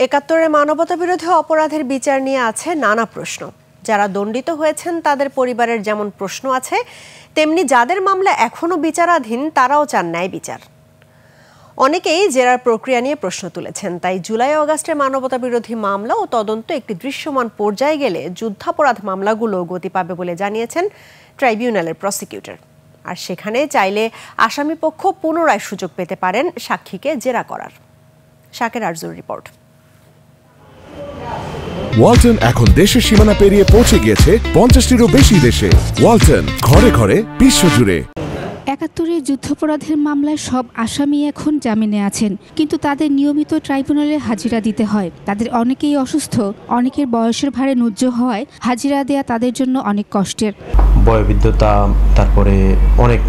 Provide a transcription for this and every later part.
৭১-এর মানবতাবিরোধী অপরাধের বিচার নিয়ে আছে নানা প্রশ্ন। যারা দণ্ডিত হয়েছেন তাদের পরিবারের যেমন প্রশ্ন আছে, তেমনি যাদের মামলা এখনো বিচারাধীন তারাও চান ন্যায় বিচার। অনেকেই জেরার প্রক্রিয়া নিয়ে প্রশ্ন তুলেছেন। তাই জুলাই আগস্টের মানবতাবিরোধী মামলা ও তদন্ত একটি দৃশ্যমান পর্যায়ে গেলে যুদ্ধাপরাধ মামলাগুলো গতি পাবে বলে জানিয়েছেন ট্রাইব্যুনালের প্রসিকিউটর। আর সেখানে চাইলে আসামিপক্ষ পুনরায় সুযোগ পেতে পারেন সাক্ষীকে জেরা করার। শাকের আরজুর রিপোর্ট। ওয়ালটন এখন দেশের সীমানা পেরিয়ে পৌঁছে গিয়েছে 50টিরও বেশি দেশে। ওয়ালটন, ঘরে ঘরে বিশ্বজুড়ে। ৭১-এর যুদ্ধাপরাধের মামলায় সব আসামি এখন জামিনে আছেন, কিন্তু তাদের নিয়মিত ট্রাইব্যুনালে হাজিরা দিতে হয়। তাদের অনেকেই অসুস্থ, অনেকের বয়সের ভারে নুজ্জ হওয়ায় হাজিরা দেয়া তাদের জন্য অনেক কষ্টের। বয়োবৃদ্ধতা, তারপরে অনেক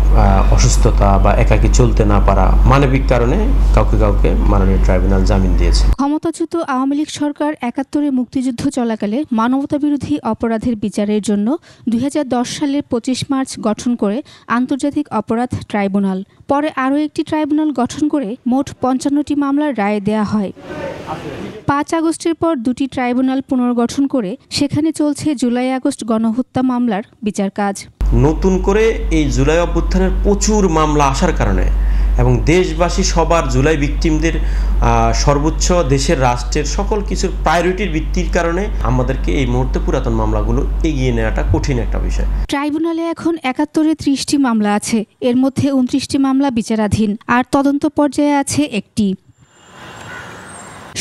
অসুস্থতা বা একাকী চলতে না পারা, মানবিক কারণে কাউকে মাননীয় ট্রাইব্যুনাল জামিন দিয়েছে। ক্ষমতাচ্যুত আওয়ামী লীগ সরকার ৭১-এ মুক্তিযুদ্ধ চলাকালে মানবতাবিরোধী অপরাধের বিচারের জন্য ২০১০ সালের ২৫ মার্চ গঠন করে আন্তর্জাতিক অপরাধ ট্রাইব্যুনাল। পরে আরও একটি ট্রাইব্যুনাল গঠন করে মোট ৫৫টি মামলার রায় দেয়া হয়। ৫ আগস্টের পর দুটি ট্রাইব্যুনাল পুনর্গঠন করে সেখানে চলছে জুলাই আগস্ট গণহত্যা মামলার বিচার কাজ। নতুন করে এই জুলাই অভ্যুত্থানের প্রচুর মামলা আসার কারণে এবং দেশবাসী সবার জুলাই ভিকটিমদের সর্বোচ্চ দেশের রাষ্ট্রের সকল কিছুর প্রায়োরিটির ভিত্তির কারণে আমাদেরকে এই মুহূর্তে পুরাতন মামলাগুলো এগিয়ে নেওয়াটা কঠিন একটা বিষয়। ট্রাইব্যুনালে এখন ৭১-এ ৩০টি মামলা আছে। এর মধ্যে ২৯টি মামলা বিচারাধীন আর তদন্ত পর্যায়ে আছে একটি।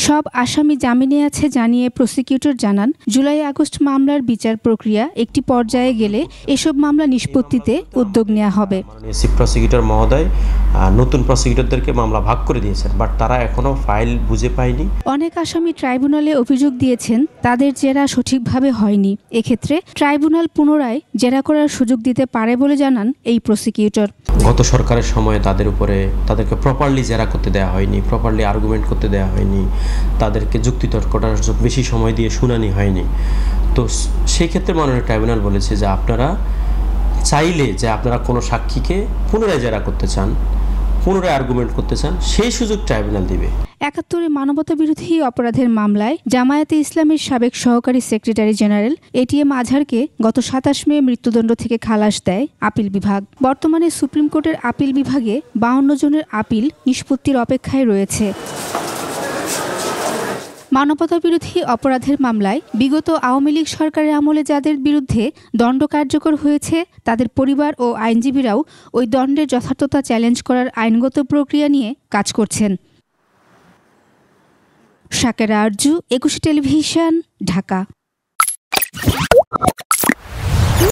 সব আসামি জামিনে আছে জানিয়ে প্রসিকিউটর জানান, জুলাই আগস্ট মামলার বিচার প্রক্রিয়া একটি পর্যায়ে গেলে এসব মামলা নিষ্পত্তিতে উদ্যোগ নেওয়া হবে। চিফ প্রসিকিউটর মহোদয় নতুন প্রসিকিউটরদেরকে মামলা ভাগ করে দিয়েছেন, বাট তারা এখনো ফাইল বুঝে পায়নি। অনেক আসামি ট্রাইব্যুনালে অভিযোগ দিয়েছেন তাদের জেরা সঠিকভাবে হয়নি। এক্ষেত্রে ট্রাইব্যুনাল পুনরায় জেরা করার সুযোগ দিতে পারে বলে জানান এই প্রসিকিউটর। গত সরকারের সময়ে তাদেরকে প্রপারলি জেরা করতে দেওয়া হয়নি, প্রপারলি আর্গুমেন্ট করতে দেওয়া হয়নি, তাদেরকে যুক্তিতর্কটার বেশি সময় দিয়ে শুনানি হয়নি। তো সেই ক্ষেত্রে মাননীয় ট্রাইব্যুনাল বলেছে যে আপনারা চাইলে যে আপনারা কোনো সাক্ষীকে পুনরায় জেরা করতে চান, পুনরায় আর্গুমেন্ট করতে চান, সেই সুযোগ ট্রাইব্যুনাল দিবে। ৭১-এ মানবতাবিরোধী অপরাধের মামলায় জামায়াতে ইসলামীর সাবেক সহকারী সেক্রেটারি জেনারেল এটিএম আজহারকে গত ২৭ মে মৃত্যুদণ্ড থেকে খালাস দেয় আপিল বিভাগ। বর্তমানে সুপ্রিম কোর্টের আপিল বিভাগে ৫২ জনের আপিল নিষ্পত্তির অপেক্ষায় রয়েছে। মানবতাবিরোধী অপরাধের মামলায় বিগত আওয়ামী লীগ সরকারের আমলে যাদের বিরুদ্ধে দণ্ড কার্যকর হয়েছে তাদের পরিবার ও আইনজীবীরাও ওই দণ্ডের যথার্থতা চ্যালেঞ্জ করার আইনগত প্রক্রিয়া নিয়ে কাজ করছেন। শাকের আরজু, ২১ টেলিভিশন, ঢাকা।